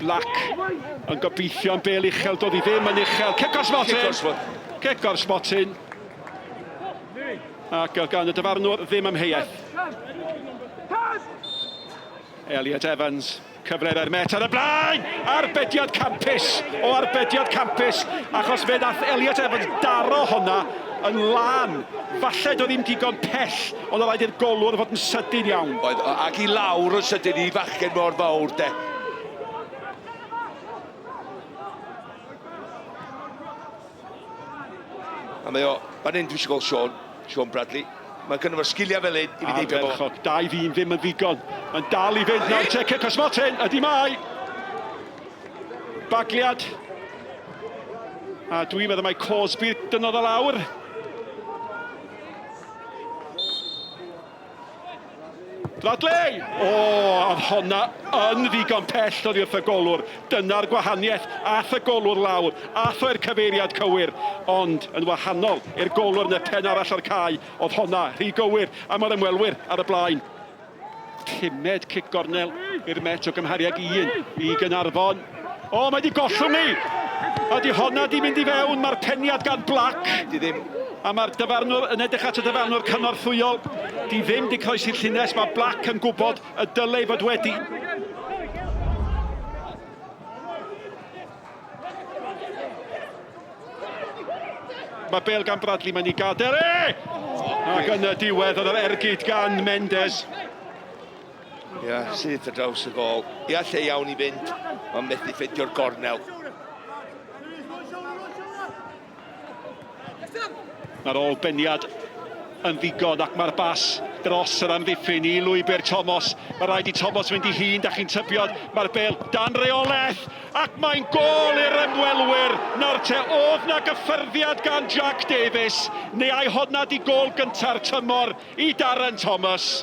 Black yn gobeithio yn bel uchel, doedd hi ddim yn uchel. Cic o'r sbotyn! Cic o'r sbotyn. Ac gan y dyfarnwr ddim amheuaeth. Elliot Evans, cyfrau'r ermet ar y blaen! Arbediad campus o arbediad campus, achos fe nath Elliot Evans daro honna yn lan. Falle doedd ddim digon pell, ond o rhaid i'r golwr fod yn sydyn iawn. Ac i lawr yn sydyn i fachgen mor fawr, de. A mae o, fan hyn dwi eisiau gweld Sean Bradley. Mae gynnu fo'r sgiliau fel hyn i fi deibio fo. Dau ddyn ddim yn ddigon. Yn dal i fynd nawr te Cic o'r sbotyn, ydi mai. Bagliad. A dwi'n meddwl mae Cosby dynodd o lawr. Bradley! Oedd honna yn ddigon pell oddi wrth y golwr. Dyna'r gwahaniaeth. Ath y golwr lawr. Ath o'r cyfeiriad cywir. Ond yn wahanol i'r golwr yn y pen arall o'r cae. Oedd honna rhy gywir. A mae'r ymwelwyr ar y blaen. Pumed cic gornel i'r Met o gymhariad 1 i Caernarfon. O, mae di gollwng ni! A di honna di mynd i fewn. Mae'r peniad gan Black. Di ddim. A mae'r dyfarnwr yn edrych at y dyfarnwr cynorthwyol. Di ddim di croesi'r llinell, mae Black yn gwybod y dylai fod wedi. Mae bel gan Bradley, mae'n i gadael. Ac yn y diwedd oedd yr ergyd gan Mendes. Ia, sydd y draws y gol. Ia, lle iawn i fynd. Mae'n methu ffeindio'r gornel. Mae'r ôl beniad yn ddigon ac mae'r bas dros yr amddiffyn i lwybr Thomas. Mae rhaid i Thomas fynd i hun, da chi'n tybiod. Mae'r bel dan reolaeth ac mae'n gol i'r ymwelwyr. Nawr te, oedd na gyffyrddiad gan Jack Davies, neu ai honna di gol gynta'r tymor i Darren Thomas.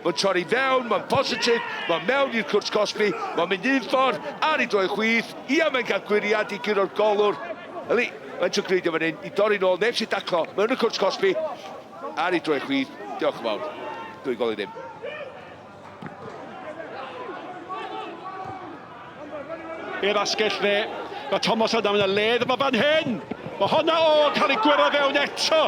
Mae'n torri fewn, mae'n positif, mae'n mewn i'r cwrs Cosby, mae'n mynd un ffordd ar ei droi chwith. Ia, mae'n cael gwiriad i gyro'r golwr. Yli, mae'n trwy greidio fan hyn, i dorri nôl, neb sy'n daclo, mewn y cwrs Cosby, ar ei droi chwith. Diolch yn fawr, dwi'n gol i ddim. I'r asgell fe, mae Thomas yna yn y ledd yma fan hyn. Mae honna cael ei gwiro fewn eto,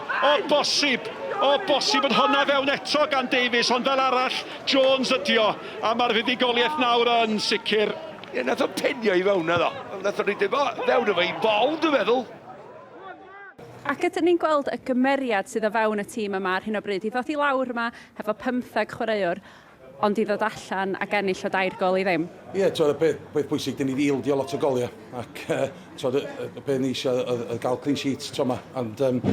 o bosib yn honna fewn eto gan Davies, ond fel arall, Jones ydi o, a mae'r fuddigoliaeth nawr yn sicr. Ie, nath o'n penio i fewn yno. Nath o'n rhaid fewn efo i bol, dwi'n meddwl. Ac ydyn ni'n gweld y gymeriad sydd o fewn y tîm yma ar hyn o bryd. I ddod i lawr yma hefo 15 chwaraewr, ond i ddod allan ac ennill o 2 gol i ddim. Ie, y beth bwysig, dyn ni ddildio lot o goliau. Ac y beth ni eisiau gael clean sheet tro yma. Ond dyn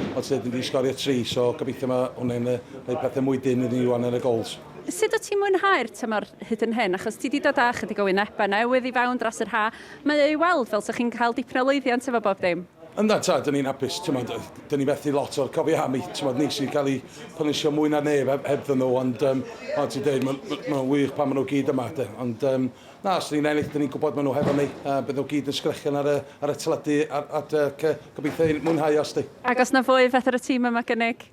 ni sgorio 3, so gobeithio yma hwnna'n gwneud pethau mwy dyn i ni wan yn y gols. Sut o ti'n mwynhau'r tymor hyd yn hyn? Achos ti wedi dod â chydig o wynebau newydd i fewn dros yr ha. Mae ei weld fel sa'ch chi'n cael dipyn o lwyddiant efo bob dim. Ynda, dyn ni'n hapus. Dyn ni methu lot o'r cofiami. Nis i gael ei punisio mwy na neb hebddyn nhw. Ond ti'n dweud, mae'n wych pan maen nhw gyd yma. Ond os ni'n ennill, dyn ni'n gwybod maen nhw hefo ni. Bydd nhw gyd yn sgrechian ar y teledu. Gobeithio mwynhau os di. Ac os na fwy fath ar y tîm yma gynnig?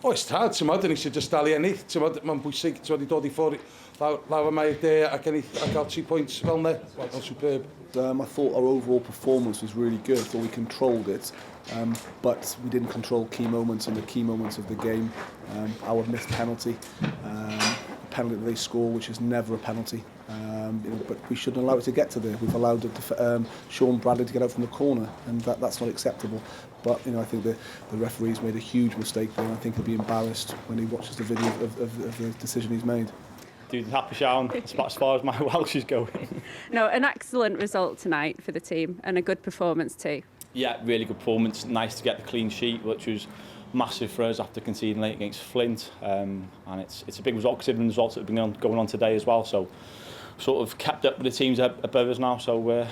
Oes tad, dyn ni eisiau just dal i ennill. Mae'n bwysig, i dod i ffwrdd lawr yma i'r de ac gael 3 pwynt fel ne. Wel, superb. I thought our overall performance was really good. I thought we controlled it, but we didn't control key moments in the key moments of the game. Our missed penalty, a penalty that they score, which is never a penalty. But we shouldn't allow it to get to there. We've allowed Sean Bradley to get out from the corner, and that's not acceptable. But I think the referee's made a huge mistake there. And I think he'll be embarrassed when he watches the video of the decision he's made. Dwi'n hapus iawn, as far as my Welsh is going. No, an excellent result tonight for the team and a good performance too. Yeah, really good performance. Nice to get the clean sheet, which was massive for us after conceding late against Flint. And it's a big result considering the results that have been going on today as well. So sort of kept up with the teams above us now, so we're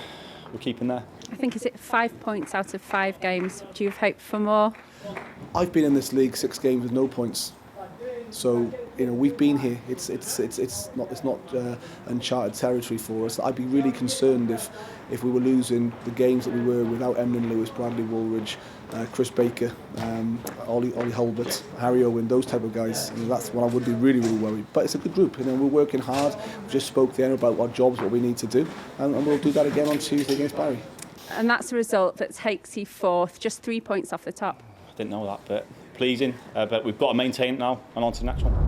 keeping there. I think is it 5 points out of 5 games. Do you have hope for more? I've been in this league 6 games with no points. So we've been here. It's not uncharted territory for us. I'd be really concerned if we were losing the games that we were without Emlyn Lewis, Bradley Woolridge, Chris Baker, Ollie Holbert, Harry Owen, those type of guys. That's what I would be really worried. But it's a good group. We're working hard. We just spoke there about our jobs, what we need to do, and we'll do that again on Tuesday against Barry. And that's a result that takes you fourth, just 3 points off the top. I didn't know that, but pleasing. But we've got to maintain it now and on to the next one.